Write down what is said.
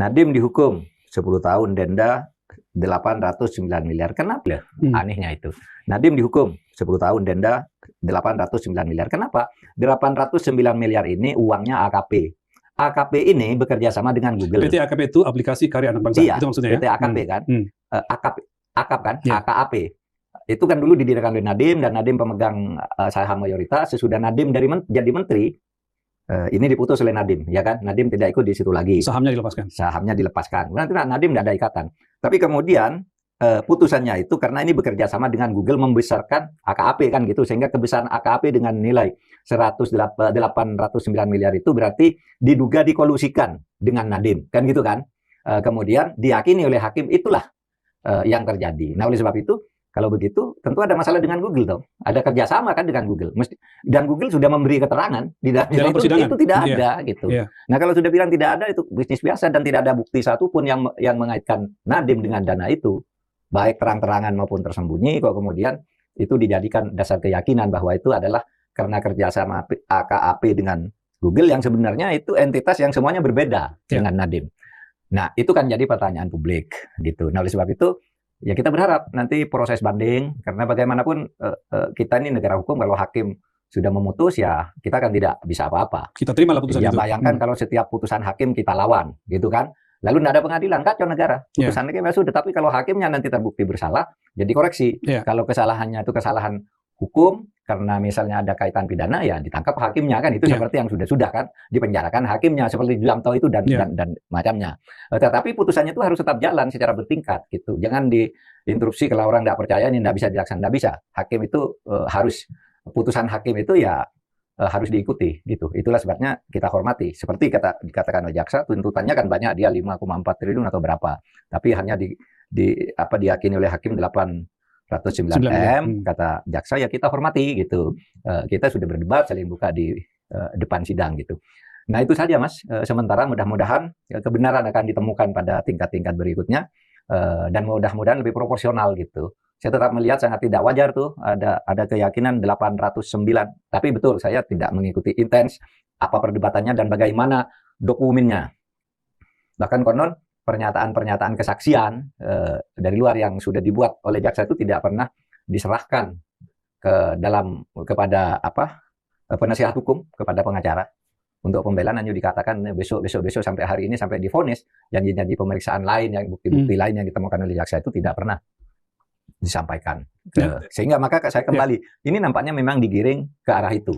Nadiem dihukum 10 tahun denda 809 miliar. Kenapa? Anehnya itu. Nadiem dihukum 10 tahun denda 809 miliar. Kenapa? 809 miliar ini uangnya AKP. AKP ini bekerja sama dengan Google. PT AKP itu aplikasi karya anak bangsa. Iya, itu maksudnya PT ya? AKP kan. AKP kan, Ya. AKAP. Itu kan dulu didirikan oleh Nadiem, dan Nadiem pemegang saham mayoritas. Sesudah Nadiem jadi menteri, ini diputus oleh Nadiem, ya kan? Nadiem tidak ikut di situ lagi. Sahamnya dilepaskan. Sahamnya dilepaskan. Nanti Nadiem tidak ada ikatan. Tapi kemudian putusannya itu karena ini bekerja sama dengan Google membesarkan AKAP kan gitu, sehingga kebesaran AKAP dengan nilai 809 miliar itu berarti diduga dikolusikan dengan Nadiem, kan gitu kan? Kemudian diyakini oleh hakim itulah yang terjadi. Nah, oleh sebab itu kalau begitu, tentu ada masalah dengan Google dong. Ada kerjasama kan dengan Google. Dan Google sudah memberi keterangan di dalam itu tidak ada gitu. Nah, kalau sudah bilang tidak ada, itu bisnis biasa dan tidak ada bukti satupun yang mengaitkan Nadiem dengan dana itu, baik terang-terangan maupun tersembunyi. Kok kemudian itu dijadikan dasar keyakinan bahwa itu adalah karena kerjasama AKAP dengan Google yang sebenarnya itu entitas yang semuanya berbeda dengan Nadiem. Nah, itu kan jadi pertanyaan publik gitu. Nah, oleh sebab itu ya kita berharap nanti proses banding, karena bagaimanapun kita ini negara hukum, kalau hakim sudah memutus ya kita kan tidak bisa apa-apa. Kita terima lah putusan ya, itu. Bayangkan kalau setiap putusan hakim kita lawan, gitu kan? Lalu tidak ada pengadilan, kacau negara. Putusan hakim ya sudah, tapi kalau hakimnya nanti terbukti bersalah, jadi koreksi. Kalau kesalahannya itu kesalahan hukum, karena misalnya ada kaitan pidana, ya ditangkap hakimnya kan, itu seperti yang sudah kan, dipenjarakan hakimnya seperti Julianto itu dan macamnya. Tetapi putusannya itu harus tetap jalan secara bertingkat gitu. Jangan diinterupsi kalau orang tidak percaya ini tidak bisa dilaksanakan, tidak bisa. Hakim itu harus, putusan hakim itu ya harus diikuti gitu. Itulah sebabnya kita hormati. Seperti dikatakan oleh jaksa, tuntutannya kan banyak, dia 5,4 triliun atau berapa. Tapi hanya diyakini oleh hakim 809 M, kata jaksa, ya kita hormati gitu. Kita sudah berdebat, saling buka di depan sidang gitu. Nah, itu saja Mas. Sementara mudah-mudahan kebenaran akan ditemukan pada tingkat-tingkat berikutnya, dan mudah-mudahan lebih proporsional gitu. Saya tetap melihat sangat tidak wajar tuh ada keyakinan 809. Tapi betul, saya tidak mengikuti intens apa perdebatannya dan bagaimana dokumennya. Bahkan konon pernyataan-pernyataan kesaksian dari luar yang sudah dibuat oleh jaksa itu tidak pernah diserahkan kepada penasihat hukum, kepada pengacara. Untuk pembelaan hanya dikatakan besok sampai hari ini, sampai divonis, janji-janji pemeriksaan lain, yang bukti-bukti lain yang ditemukan oleh jaksa itu tidak pernah disampaikan. Sehingga maka saya kembali, ini nampaknya memang digiring ke arah itu.